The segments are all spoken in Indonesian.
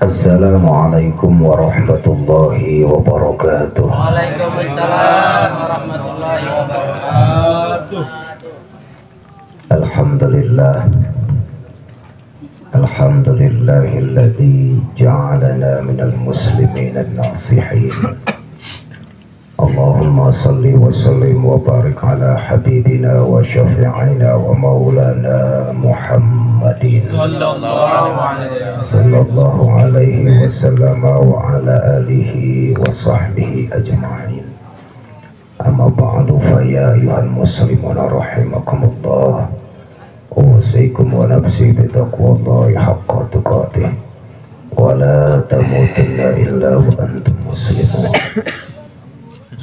Assalamualaikum warahmatullahi wabarakatuh. Waalaikumsalam warahmatullahi wabarakatuh. Alhamdulillahilladzi ja'alana minal muslimin an-nasihin. Allahumma salli wa sallim wa barik ala habibina wa syafi'ina wa maulana Muhammadin sallallahu alaihi wasallam wa ala alihi wa sahbihi ajma'in. Amma ba'du, fa ya ayyuhal muslimuna rahimakumullah, usikum wa nafsi bi taqwallahi haqqa tuqatih wa la tamutunna illa wa antum muslimun.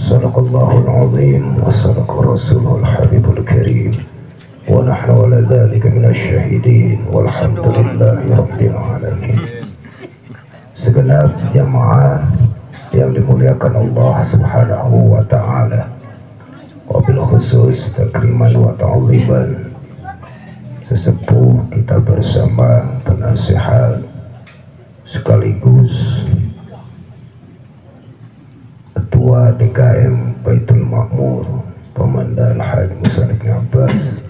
Sadaqallahul azim wa sadaqa rasulul habibul karim wa nahnu ala dzalika minasy syahidin walhamdulillahi rabbil alamin. Segenap jamaah yang dimuliakan Allah Subhanahu wa taala, wabil khusus takriman wa ta'ziban sesepuh kita bersama penasihat sekaligus Ketua DKM Baitul Ma'mur Pemandal Haji Musa bin Abbas,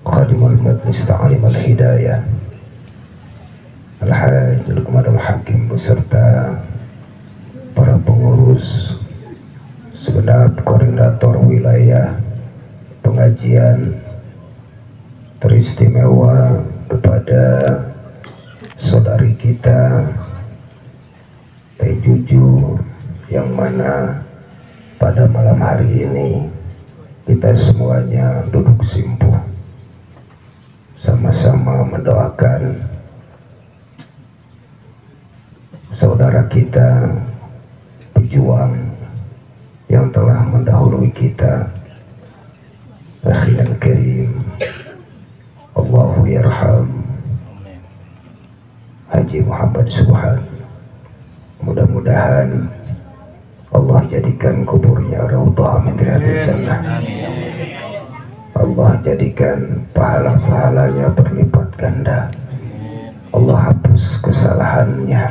Khadimul Majlis Ta'lim Al-Hidayah Al-Hajj Luqman Al-Hakim beserta para pengurus, segenap koordinator wilayah pengajian teristimewa kepada saudari kita Teh Juju, yang mana pada malam hari ini kita semuanya duduk simpuh sama-sama mendoakan saudara kita pejuang yang telah mendahului kita, akhirul karim, Allahu yarham Haji Muhammad Subhan. Mudah-mudahan Allah jadikan kuburnya raudhah min riyadil jannah. Allah jadikan pahala-pahalanya berlipat ganda. Allah hapus kesalahannya,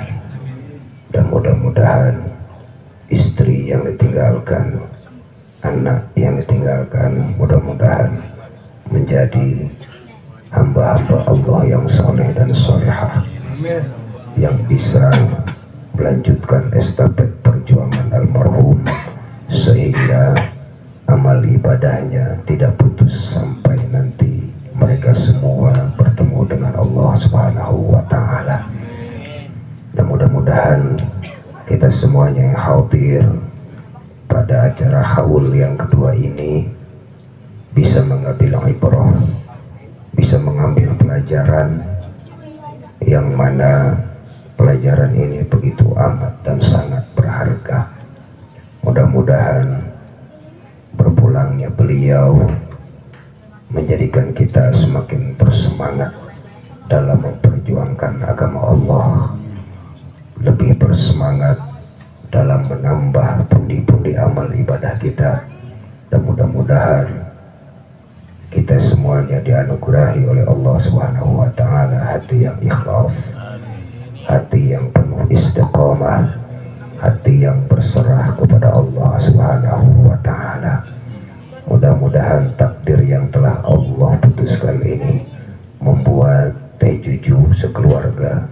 dan mudah-mudahan istri yang ditinggalkan, anak yang ditinggalkan, mudah-mudahan menjadi hamba-hamba Allah yang soleh dan solehah, yang bisa melanjutkan estafet perjuangan almarhum sehingga amal ibadahnya tidak putus sampai nanti mereka semua bertemu dengan Allah Subhanahu wa taala. Dan mudah-mudahan kita semuanya yang hadir pada acara haul yang kedua ini bisa mengambil ibrah, bisa mengambil pelajaran yang mana pelajaran ini begitu amat dan sangat berharga. Mudah-mudahan berpulangnya beliau menjadikan kita semakin bersemangat dalam memperjuangkan agama Allah, lebih bersemangat dalam menambah pundi-pundi amal ibadah kita, dan mudah-mudahan kita semuanya dianugerahi oleh Allah Subhanahu wa taala hati yang ikhlas, hati yang penuh istiqamah, hati yang berserah kepada Allah Subhanahu wa taala. Mudah-mudahan takdir yang telah Allah putuskan ini membuat Teh Juju sekeluarga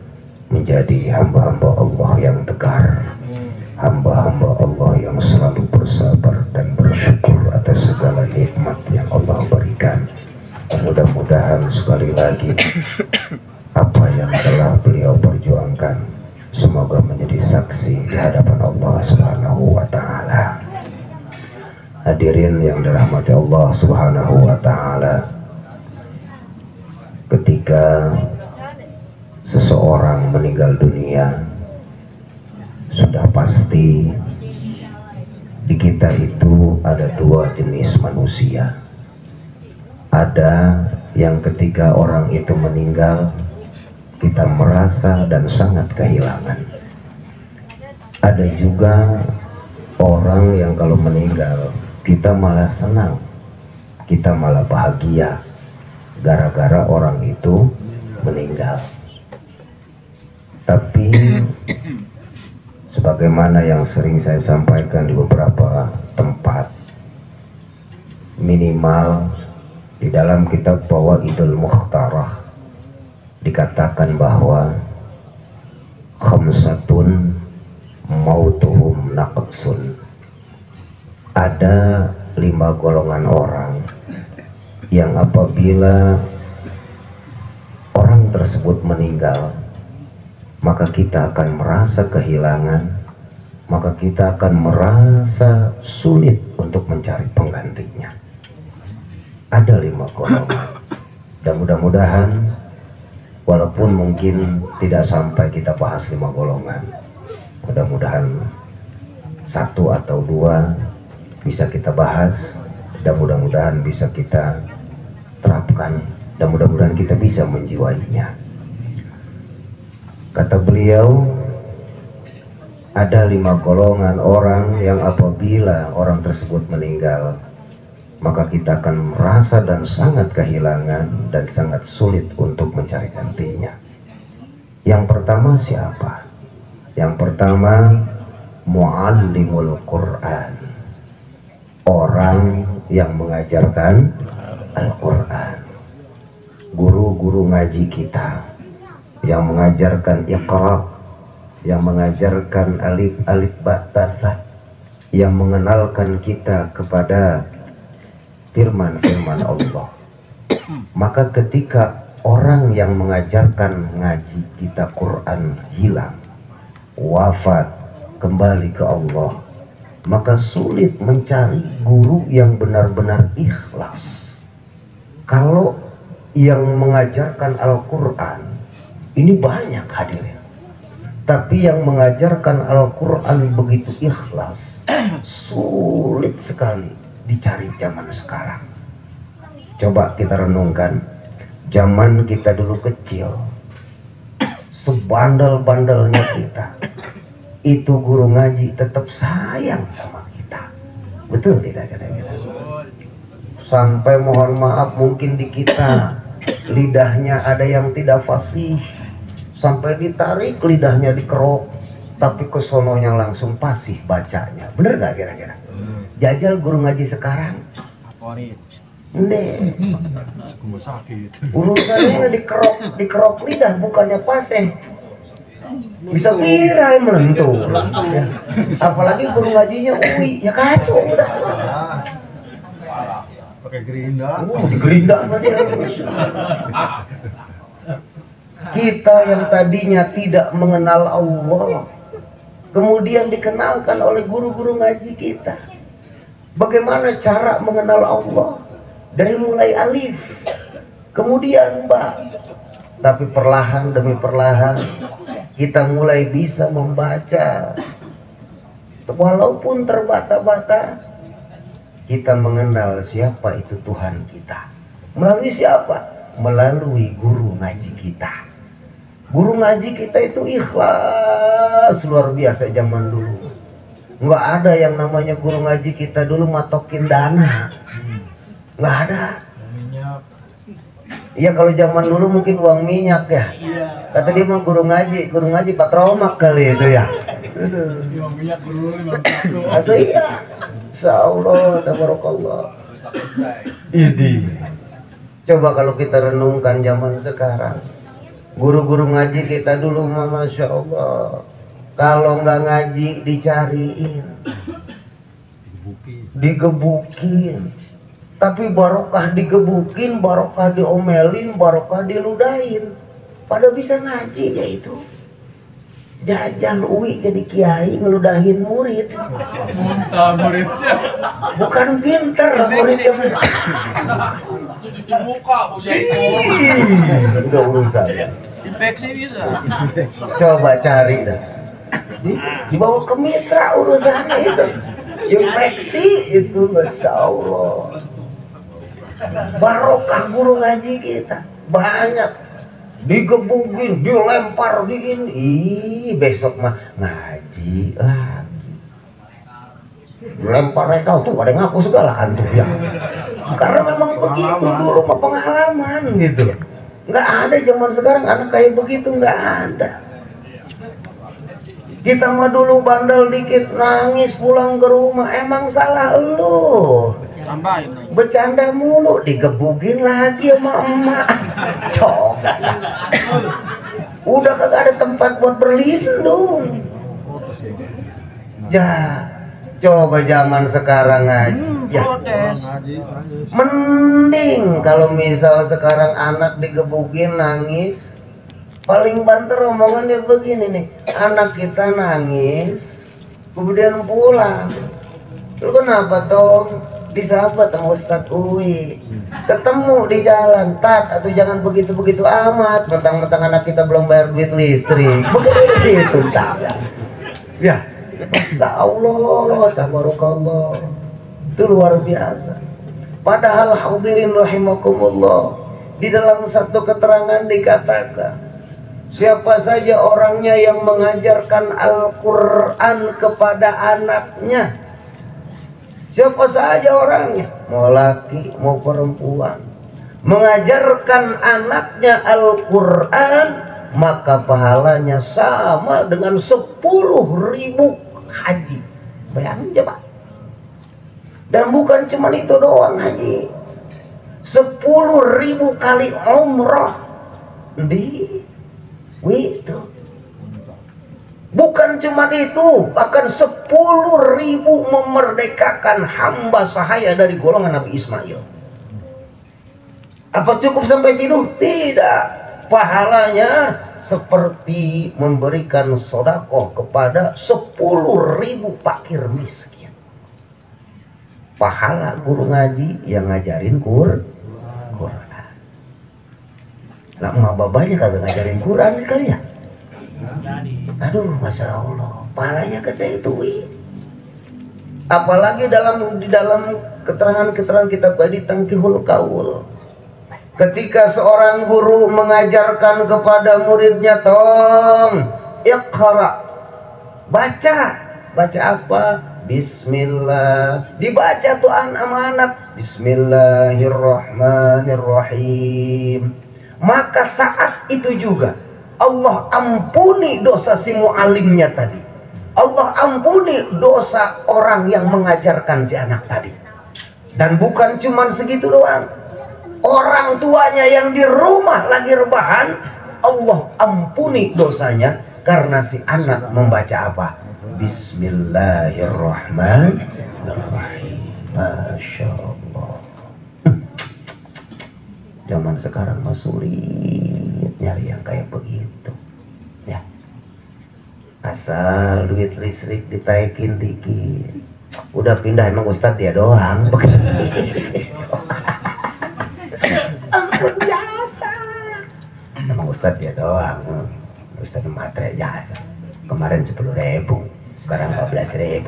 menjadi hamba-hamba Allah yang tegar, hamba-hamba Allah yang selalu bersabar dan bersyukur atas segala nikmat yang Allah berikan. Mudah-mudahan sekali lagi apa yang telah beliau perjuangkan semoga menjadi saksi di hadapan Allah Subhanahu wa taala. Hadirin yang dirahmati Allah Subhanahu wa taala, ketika seseorang meninggal dunia, sudah pasti di kita itu ada dua jenis manusia. Ada yang ketika orang itu meninggal kita merasa dan sangat kehilangan. Ada juga orang yang kalau meninggal kita malah senang, kita malah bahagia gara-gara orang itu meninggal. Tapi sebagaimana yang sering saya sampaikan di beberapa tempat, minimal di dalam kitab Fawaidul Mukhtarah dikatakan bahwa khamsatun mautuhum naqsun. Ada 5 golongan orang yang apabila orang tersebut meninggal, maka kita akan merasa kehilangan, maka kita akan merasa sulit untuk mencari penggantinya. Ada 5 golongan, dan mudah-mudahan walaupun mungkin tidak sampai kita bahas 5 golongan, mudah-mudahan 1 atau 2 bisa kita bahas, dan mudah-mudahan bisa kita terapkan, dan mudah-mudahan kita bisa menjiwainya. Kata beliau, ada 5 golongan orang yang apabila orang tersebut meninggal, maka kita akan merasa dan sangat kehilangan dan sangat sulit untuk mencari gantinya. Yang pertama siapa? Yang pertama, muallimul Quran, orang yang mengajarkan Al-Quran, guru-guru ngaji kita yang mengajarkan Iqra, yang mengajarkan alif ba ta tha, yang mengenalkan kita kepada firman-firman Allah. Maka ketika orang yang mengajarkan ngaji kita Quran hilang, wafat, kembali ke Allah, maka sulit mencari guru yang benar-benar ikhlas. Kalau yang mengajarkan Al-Quran ini banyak hadirin, tapi yang mengajarkan Al-Quran begitu ikhlas sulit sekali dicari zaman sekarang. Coba kita renungkan, zaman kita dulu kecil, sebandel-bandelnya kita, itu guru ngaji tetap sayang sama kita. Betul tidak kira-kira? Sampai mohon maaf mungkin di kita lidahnya ada yang tidak fasih, sampai ditarik lidahnya dikerok, tapi kesononya langsung fasih bacanya. Bener gak kira-kira? Jajal guru ngaji sekarang, urusannya dikerok lidah, bukannya fasih, bisa viral melentur ya. Apalagi guru ngajinya UI, ya kacau udah. Pakai gerinda, digerinda sama dia. Kita yang tadinya tidak mengenal Allah, kemudian dikenalkan oleh guru-guru ngaji kita bagaimana cara mengenal Allah, dari mulai alif kemudian ba, tapi perlahan demi perlahan kita mulai bisa membaca, walaupun terbata-bata. Kita mengenal siapa itu Tuhan kita melalui siapa? Melalui guru ngaji kita. Guru ngaji kita itu ikhlas luar biasa zaman dulu. Nggak ada yang namanya guru ngaji kita dulu matokin dana, nggak ada. Iya, kalau zaman dulu mungkin uang minyak ya. Kata dia mah guru ngaji patromak kali itu ya. Aduh iya, insyaallah tabarakallah. Idi. Coba kalau kita renungkan zaman sekarang, guru-guru ngaji kita dulu mah masya Allah, kalau nggak ngaji dicariin, digebukin. Tapi barokah digebukin, barokah diomelin, barokah diludahin. Pada bisa ngaji ya itu. Jajal UI jadi kiai ngeludahin murid. Muridnya. Bukan pinter muridnya. Cuci muka punya itu. Udah urusan. Infeksi bisa. Coba cari dah. Dibawa ke mitra urusannya itu. Infeksi itu, masya Allah. Barokah guru ngaji kita banyak, digebukin, dilempar, besok mah ngaji lagi, lempar rekal tuh ada ngaku segala kan tuh ya, karena memang begitu dulu mah pengalaman gitu. Nggak ada zaman sekarang anak kayak begitu, nggak ada. Kita mah dulu bandel dikit nangis pulang ke rumah, emang salah lu. Tambahin lagi. Bercanda mulu digebukin lagi sama emak. Coba. Udah kagak ada tempat buat berlindung. Ya, coba zaman sekarang aja. Ya. Mending kalau misal sekarang anak digebukin nangis, paling banter omongannya begini nih, anak kita nangis kemudian pulang, lu kenapa dong? Disahabat sama Ustadz Uwi, ketemu di jalan, tat atau jangan begitu-begitu amat, mentang-mentang anak kita belum bayar duit listrik, begitu tak ya. Masya Allah, tabarakallah, itu luar biasa. Padahal hadirin rahimakumullah, di dalam satu keterangan dikatakan, siapa saja orangnya yang mengajarkan Al-Quran kepada anaknya, siapa saja orangnya, mau laki mau perempuan, mengajarkan anaknya Al-Quran, maka pahalanya sama dengan 10.000 haji. Bayangin coba. Dan bukan cuma itu doang haji, 10.000 kali umrah di itu. Bukan cuma itu, bahkan 10.000 memerdekakan hamba sahaya dari golongan Nabi Ismail. Apa cukup sampai situ? Tidak. Pahalanya seperti memberikan sedekah kepada 10.000 fakir miskin. Pahala guru ngaji yang ngajarin Quran. Lah emak babanya kagak ngajarin Quran sekali ya. Aduh, masya Allah, pahalanya gede itu. Apalagi di dalam keterangan kitab Adi Tangkihul Qaul, ketika seorang guru mengajarkan kepada muridnya, tong iqra, baca apa? Bismillah. Dibaca tuh sama anak, Bismillahirrahmanirrahim. Maka saat itu juga Allah ampuni dosa si mu'alimnya tadi, Allah ampuni dosa orang yang mengajarkan si anak tadi. Dan bukan cuma segitu doang, orang tuanya yang di rumah lagi rebahan, Allah ampuni dosanya karena si anak membaca apa? Bismillahirrahmanirrahim. Masya Allah. Zaman sekarang mah sulit nyari yang kayak begitu ya. Asal duit listrik ditaikin dikit, udah pindah. Emang Ustadz dia doang ampun jasa. Emang Ustadz dia doang, Ustadz matre jasa. Kemarin 10.000, sekarang 14.000.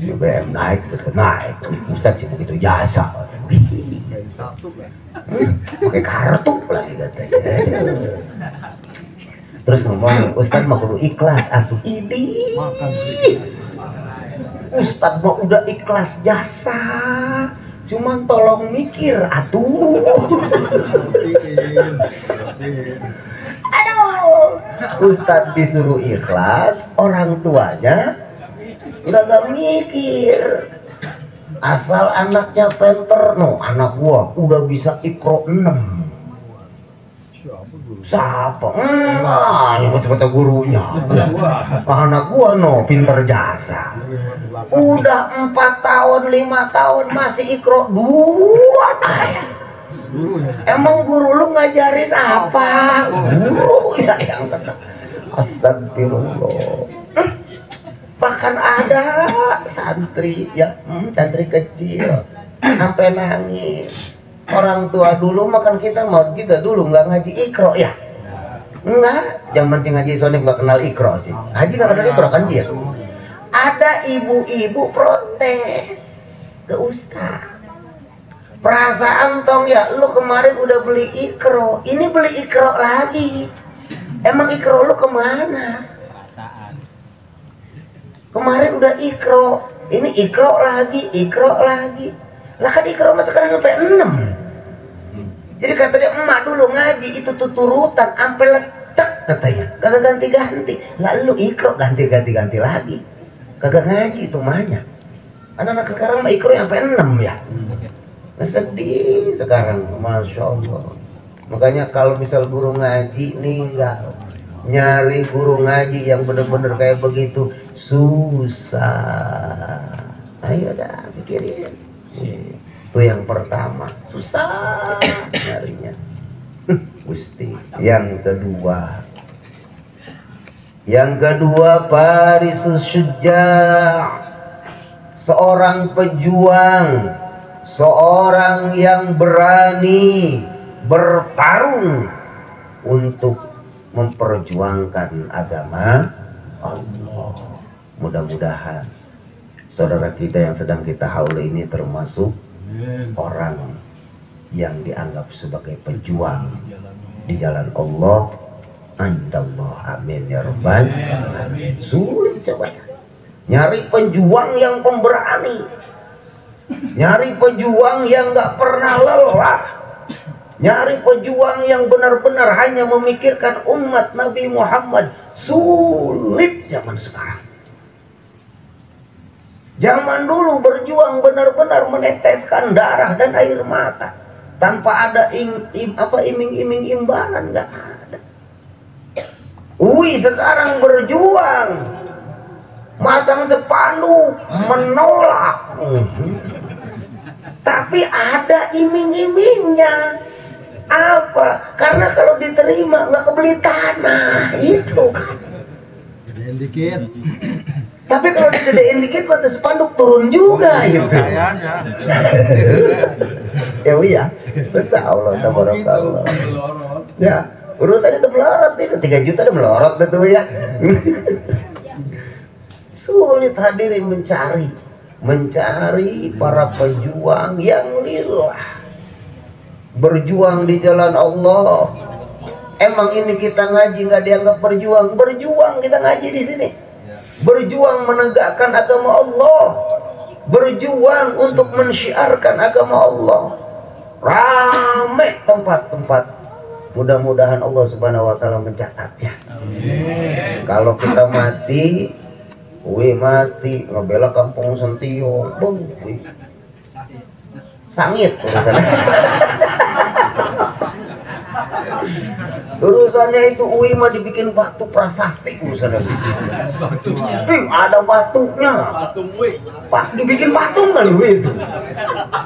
BBM naik terus naik. Ustadz sih begitu jasa. Pakai kartu lagi katanya. Terus ngomong, Ustadz mah kudu ikhlas atuh. Ini Ustadz mah udah ikhlas jasa, cuman tolong mikir atuh. Aduh, Ustadz disuruh ikhlas, orang tuanya udah gak mikir. Asal anaknya pinter, no, anak gua udah bisa Iqra 6. Siapa? Ini kata gurunya. Anak gua no pinter jasa. Udah 4 tahun 5 tahun masih Iqra 2. Emang guru lu ngajarin apa? Guru ya yang kata. Astagfirullah. Bahkan ada santri ya, santri kecil sampai nangis. Orang tua dulu makan kita dulu nggak ngaji Iqra ya, nggak. Zaman ngaji Sonif nggak kenal Iqra sih. Haji nggak kenal Iqra kan dia. Ada ibu-ibu protes ke Ustaz. Perasaan tong ya, lu kemarin udah beli Iqra, ini beli Iqra lagi. Emang Iqra lu kemana? Kemarin udah Iqra, ini Iqra lagi. Lah kan Iqra mah sekarang sampai 6. Jadi kata dia, emak dulu ngaji itu tuh turutan sampai letak katanya, kagak ganti-ganti. Lalu ikro ganti-ganti lagi. Kagak ngaji itu mahnya. Anak-anak sekarang mah ikro sampai 6 ya. Sedih sekarang, Masya Allah. Makanya kalau misal guru ngaji ninggal, nyari guru ngaji yang bener-bener kayak begitu susah. Ayo dah pikirin. Itu yang pertama, susah nyarinya. Gusti. Yang kedua Farisus Syuja', seorang pejuang, seorang yang berani bertarung untuk memperjuangkan agama Allah. Mudah-mudahan saudara kita yang sedang kita haul ini termasuk orang yang dianggap sebagai pejuang di jalan Allah. Andallah, amin ya rabbal alamin. Sulit coba nyari pejuang yang pemberani, nyari pejuang yang gak pernah lelah, nyari pejuang yang benar-benar hanya memikirkan umat Nabi Muhammad. Sulit zaman sekarang. Zaman dulu berjuang benar-benar meneteskan darah dan air mata tanpa ada iming-iming imbalan, nggak ada. Sekarang berjuang, masang spanduk menolak, tapi ada iming-imingnya. Apa? Karena kalau diterima nggak kebeli tanah itu kan. Gedein dikit. Tapi kalau digedein dikit waktu spanduk turun juga gitu. Kayaknya. Ya iya. Masya Allah, tabarakallah. Ya, urusan itu melorot itu 3 juta udah melorot itu ya. Sulit hadirin mencari para pejuang yang lillah, berjuang di jalan Allah. Emang ini kita ngaji nggak dianggap berjuang? Berjuang kita ngaji di sini. Berjuang menegakkan agama Allah, berjuang untuk mensyiarkan agama Allah. Rame tempat-tempat. Mudah-mudahan Allah Subhanahu wa taala mencatatnya. Amin. Kalau kita mati, mati ngebela kampung Sentio, sangit urusannya itu. Mah dibikin batu prasasti urusannya. Ada batunya. Pak dibikin batu kali itu.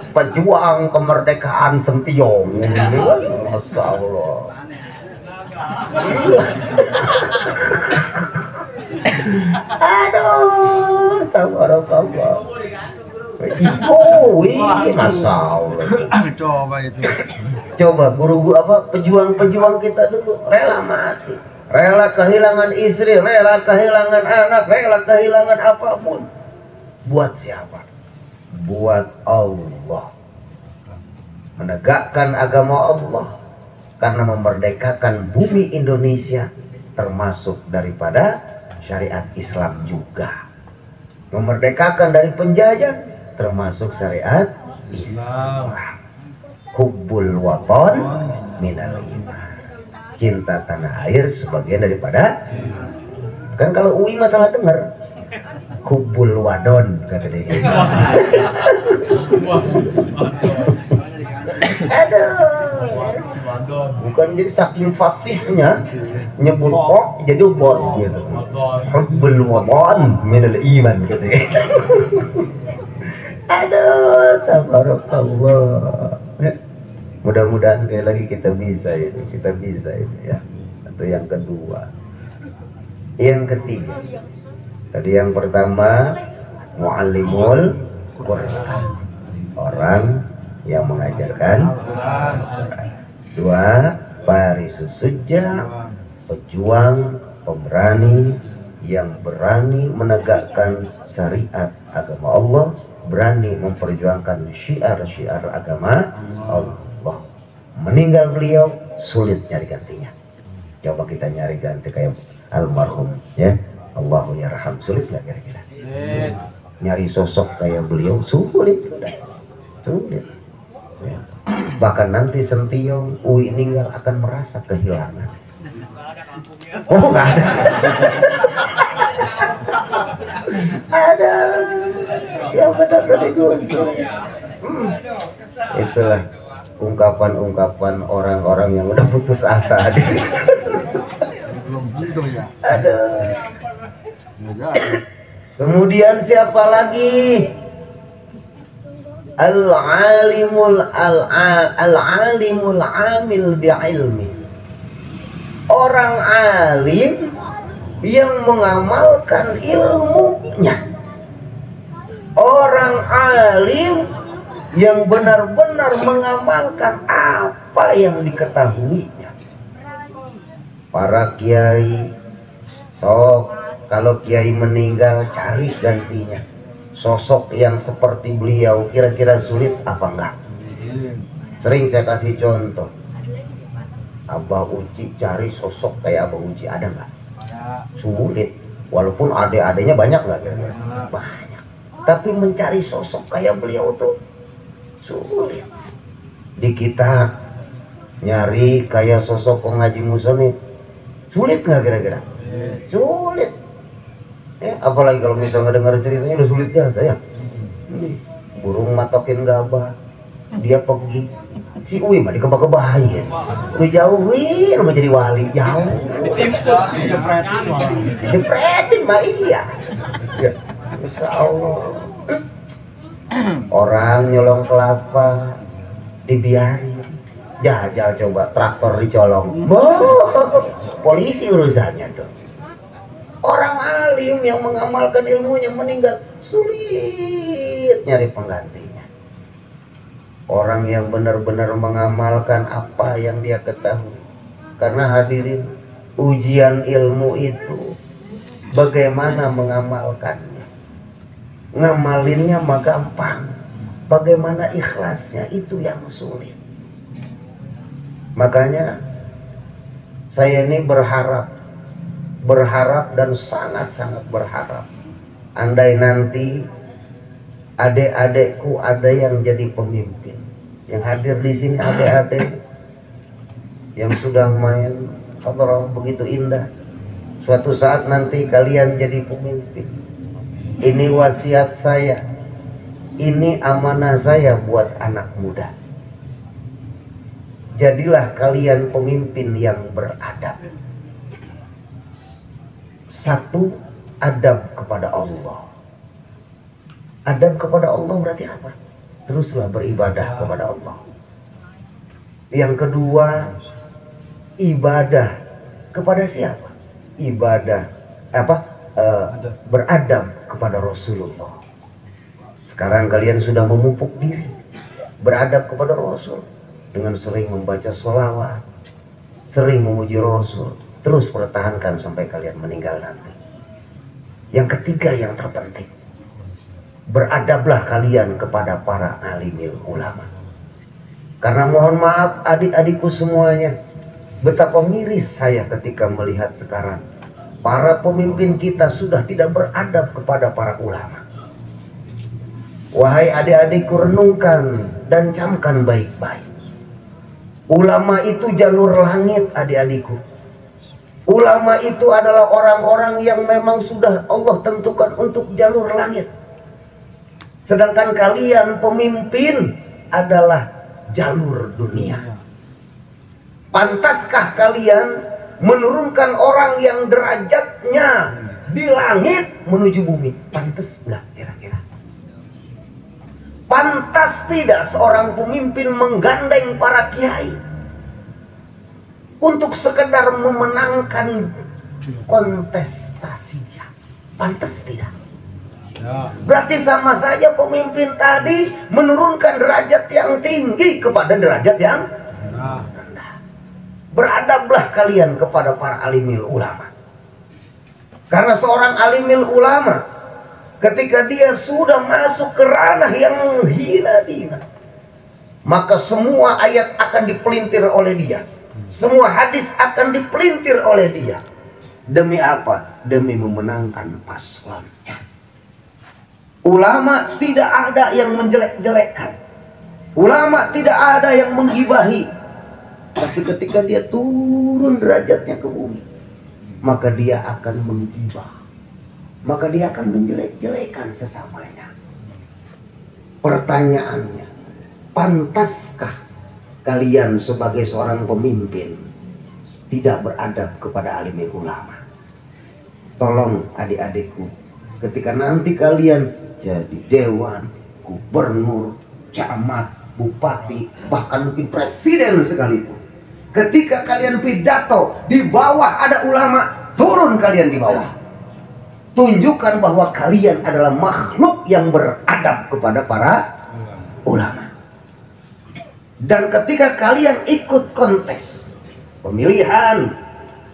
Pejuang kemerdekaan Sentiong. Masya Allah. Aduh, tabarakallah. Masya Allah. Coba itu. Coba guru-guru pejuang-pejuang kita dulu rela mati, rela kehilangan istri, rela kehilangan anak, rela kehilangan apapun. Buat siapa? Buat Allah. Menegakkan agama Allah, karena memerdekakan bumi Indonesia termasuk daripada syariat Islam juga. Memerdekakan dari penjajah termasuk syariat Islam. Hubbul waton minal iman. Cinta tanah air sebagian daripada. Kan kalau UI masalah dengar hubbul wadon kata dia. Aduh. Bukan jadi saking fasihnya nyebut kok jadi bos gitu. Hubbul waton minal iman kata dia. Aduh, tabarakallah. Mudah-mudahan kayak lagi kita bisa ini ya. Atau yang kedua, yang ketiga. Tadi yang pertama muallimul Quran, orang yang mengajarkan Quran. Dua, Farisus Syuja', pejuang pemberani yang berani menegakkan syariat agama Allah, berani memperjuangkan syiar-syiar agama Allah. Meninggal beliau sulit nyari gantinya. Coba kita nyari ganti kayak almarhum ya, Allahu yarham, sulit nggak kira-kira? Nyari sosok kayak beliau sulit, sulit ya. Bahkan nanti Sentiong meninggal akan merasa kehilangan. Oh, nggak ada. Ada. Ya benar dari Gus Dur. Itulah ungkapan-ungkapan orang-orang yang udah putus asa. Belum tentu ya. Ada. Enggak. Kemudian siapa lagi? Al-alimul amil bi'ilmi. Orang alim yang mengamalkan ilmunya. Orang alim yang benar-benar mengamalkan apa yang diketahuinya. Para kiai, sok kalau kiai meninggal cari gantinya. Sosok yang seperti beliau kira-kira sulit apa enggak? Sering saya kasih contoh. Abah Uci cari sosok kayak Abah Uci ada nggak? Sulit. Walaupun adik-adiknya banyak nggak? Banyak. Tapi mencari sosok kayak beliau tuh sulit. Di kita nyari kayak sosok Ngaji Musoni sulit nggak kira-kira? Sulit. Ya, apalagi kalau misalnya dengar ceritanya udah sulit ya saya. Burung matokin gabah, dia pergi. Si Uwi mah dikebak-kebahin. Lu jauhin mah jadi wali, jauh. Jepretin malah. Jepretin mah iya. Ya, Insya Allah. Orang nyolong kelapa dibiarin. Jajal coba traktor dicolong. Boh, polisi urusannya tuh. Orang alim yang mengamalkan ilmunya meninggal sulit nyari penggantinya. Orang yang benar-benar mengamalkan apa yang dia ketahui. Karena hadirin, ujian ilmu itu bagaimana mengamalkannya. Ngamalinnya mah gampang. Bagaimana ikhlasnya itu yang sulit. Makanya saya ini berharap dan sangat-sangat berharap andai nanti adik-adikku ada yang jadi pemimpin, yang hadir di sini adik-adik yang sudah main hadrah begitu indah, suatu saat nanti kalian jadi pemimpin. Ini wasiat saya, ini amanah saya buat anak muda. Jadilah kalian pemimpin yang beradab. Satu, adab kepada Allah. Adab kepada Allah berarti apa? Teruslah beribadah kepada Allah. Yang kedua, ibadah kepada siapa? Ibadah beradab kepada Rasulullah. Sekarang kalian sudah memupuk diri beradab kepada Rasul dengan sering membaca sholawat, sering memuji Rasul. Terus pertahankan sampai kalian meninggal nanti. Yang ketiga yang terpenting, beradablah kalian kepada para alimil ulama. Karena mohon maaf adik-adikku semuanya, betapa miris saya ketika melihat sekarang para pemimpin kita sudah tidak beradab kepada para ulama. Wahai adik-adikku, renungkan dan camkan baik-baik. Ulama itu jalur langit adik-adikku. Ulama itu adalah orang-orang yang memang sudah Allah tentukan untuk jalur langit. Sedangkan kalian pemimpin adalah jalur dunia. Pantaskah kalian menurunkan orang yang derajatnya di langit menuju bumi? Pantas nggak kira-kira? Pantas tidak seorang pemimpin menggandeng para kiai untuk sekedar memenangkan kontestasinya? Pantas tidak? Berarti sama saja pemimpin tadi menurunkan derajat yang tinggi kepada derajat yang rendah. Beradablah kalian kepada para alimil ulama. Karena seorang alimil ulama ketika dia sudah masuk ke ranah yang hina-dina, maka semua ayat akan dipelintir oleh dia. Semua hadis akan dipelintir oleh dia. Demi apa? Demi memenangkan paslonnya. Ulama tidak ada yang menjelek-jelekkan. Ulama tidak ada yang menggibahi. Tapi ketika dia turun derajatnya ke bumi, maka dia akan menggibah, maka dia akan menjelek-jelekan sesamanya. Pertanyaannya, pantaskah kalian sebagai seorang pemimpin tidak beradab kepada alim ulama? Tolong adik-adikku, ketika nanti kalian jadi dewan, gubernur, camat, bupati, bahkan mungkin presiden sekalipun, ketika kalian pidato di bawah ada ulama, turun kalian di bawah. Tunjukkan bahwa kalian adalah makhluk yang beradab kepada para ulama. Dan ketika kalian ikut kontes pemilihan,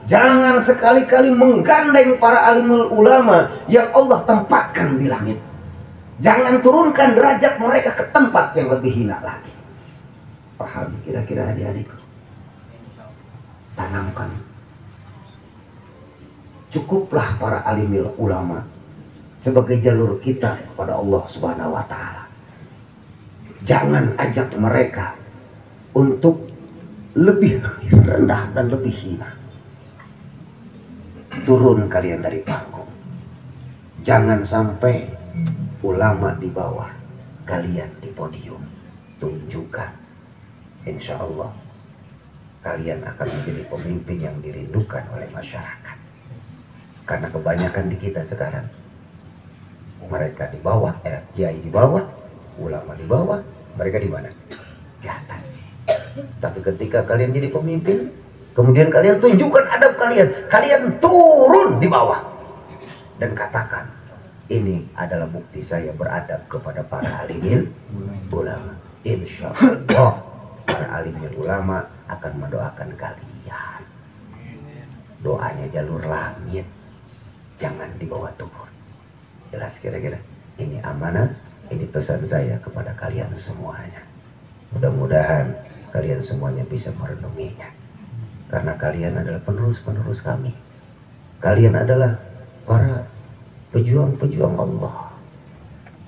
jangan sekali-kali menggandeng para alimul ulama yang Allah tempatkan di langit. Jangan turunkan derajat mereka ke tempat yang lebih hina lagi. Paham kira-kira adik-adik? Tanamkan. Cukuplah para alimul ulama sebagai jalur kita kepada Allah Subhanahu wa taala. Jangan ajak mereka untuk lebih rendah dan lebih hina. Turun kalian dari panggung. Jangan sampai ulama di bawah, kalian di podium. Tunjukkan, insya Allah kalian akan menjadi pemimpin yang dirindukan oleh masyarakat. Karena kebanyakan di kita sekarang, mereka di bawah, kiai di bawah, ulama di bawah, mereka di mana? Di atas. Tapi ketika kalian jadi pemimpin, kemudian kalian tunjukkan adab kalian, kalian turun di bawah dan katakan, ini adalah bukti saya beradab kepada para alimil ulama. Insya Allah para alimil ulama akan mendoakan kalian. Doanya jalur langit, jangan dibawa turun. Jelas kira-kira? Ini amanah, ini pesan saya kepada kalian semuanya. Mudah-mudahan kalian semuanya bisa merenunginya. Karena kalian adalah penerus-penerus kami. Kalian adalah para pejuang-pejuang Allah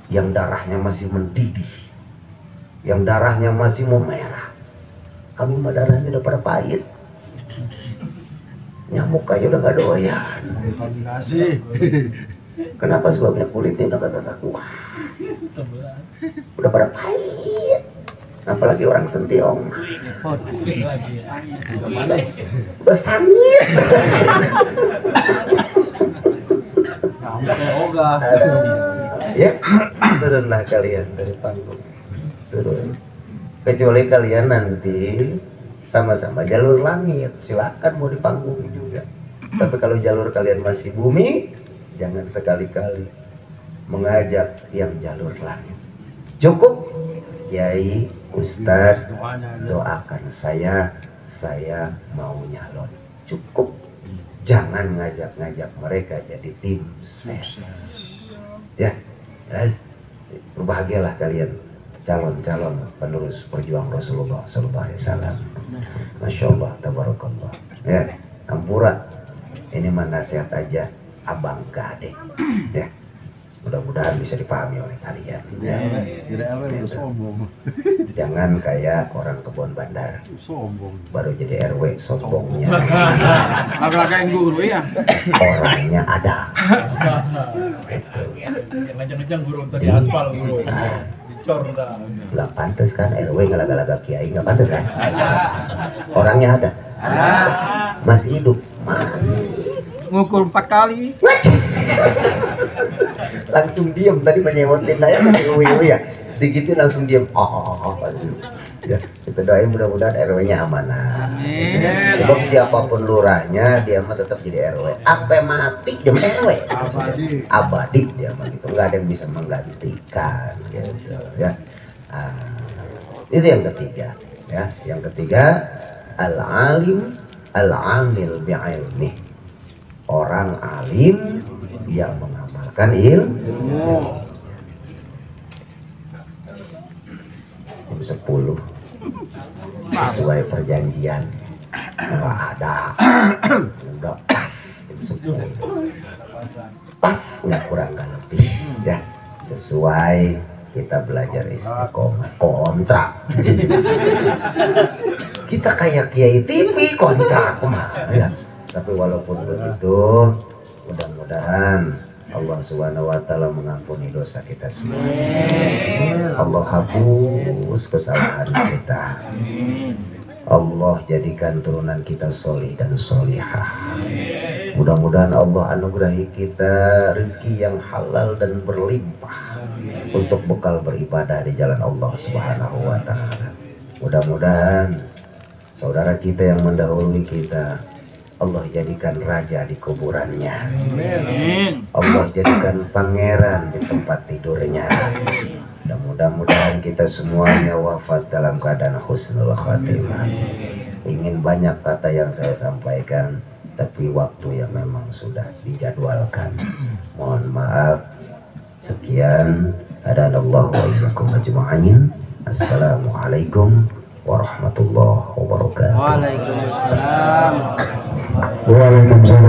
yang darahnya masih mendidih, yang darahnya masih mau merah. Kami mah darahnya udah pada pahit. Nyamuk aja udah gak doyan. Kombinasi. Kenapa? Sebabnya kulitnya udah kagak kuat, udah pada pahit. Apalagi orang Sentiong, udah sangit. Ya, turunlah kalian dari panggung. Turun. Kecuali kalian nanti sama-sama jalur langit, silakan mau di panggung juga. Tapi kalau jalur kalian masih bumi, jangan sekali-kali mengajak yang jalur langit. Cukup, Kiai, Ustadz, doakan saya mau nyalon. Cukup. Jangan ngajak-ngajak mereka jadi tim ses. Ya, berbahagialah kalian calon-calon penerus perjuang Rasulullah Sallallahu Alaihi Wasallam. Masya Allah, tabarakallah. Ya, Ampura, ini mah nasihat aja, abang gade. Ya, mudah-mudahan bisa dipahami oleh kalian. Ya. Tidak RW sombong. Jangan kayak orang kebun bandar. Sombong. Baru jadi RW sombongnya. Agak-agak yang guru ya. Orangnya ada. Jangan guru tadi aspal guru. Dicor dah. Nggak pantas kan RW ngalaga-laga kiai, nggak pantas kan? Orangnya ada. Masih hidup. Masih. Ngukur 4 kali. Langsung diem tadi menyewotin saya masih ya. Digitu langsung diem. Ya, kita doain mudah-mudahan RW-nya amanah. Sebab siapapun lurahnya dia mah tetap jadi RW. Sampai mati dia RW. Abadi dia mah gitu. Nggak ada yang bisa menggantikan gitu ya. Itu yang ketiga ya. Yang ketiga, al-alim al-amil bi'ilmi. Orang alim yang mengamalkan ilmu. Jam 10 sesuai perjanjian nggak ada, udah pas jam 10 pas, nggak kurang nggak lebih ya, sesuai kita belajar istiqomah kontrak. kita kayak kiai TV kontrak ya. Tapi walaupun begitu, mudah-mudahan Allah Subhanahu wa taala mengampuni dosa kita semua. Allah hapus kesalahan kita. Allah jadikan turunan kita solih dan solihah. Mudah-mudahan Allah anugerahi kita rezeki yang halal dan berlimpah untuk bekal beribadah di jalan Allah Subhanahu wa taala. Mudah-mudahan saudara kita yang mendahului kita Allah jadikan raja di kuburannya. Allah jadikan pangeran di tempat tidurnya. Dan mudah-mudahan kita semuanya wafat dalam keadaan husnul khatimah. Ingin banyak kata yang saya sampaikan, tapi waktu yang memang sudah dijadwalkan. Mohon maaf. Sekian. Hadanallahu wa iyyakum ajma'in. Assalamualaikum warahmatullahi wabarakatuh. Waalaikumsalam. Waalaikumsalam.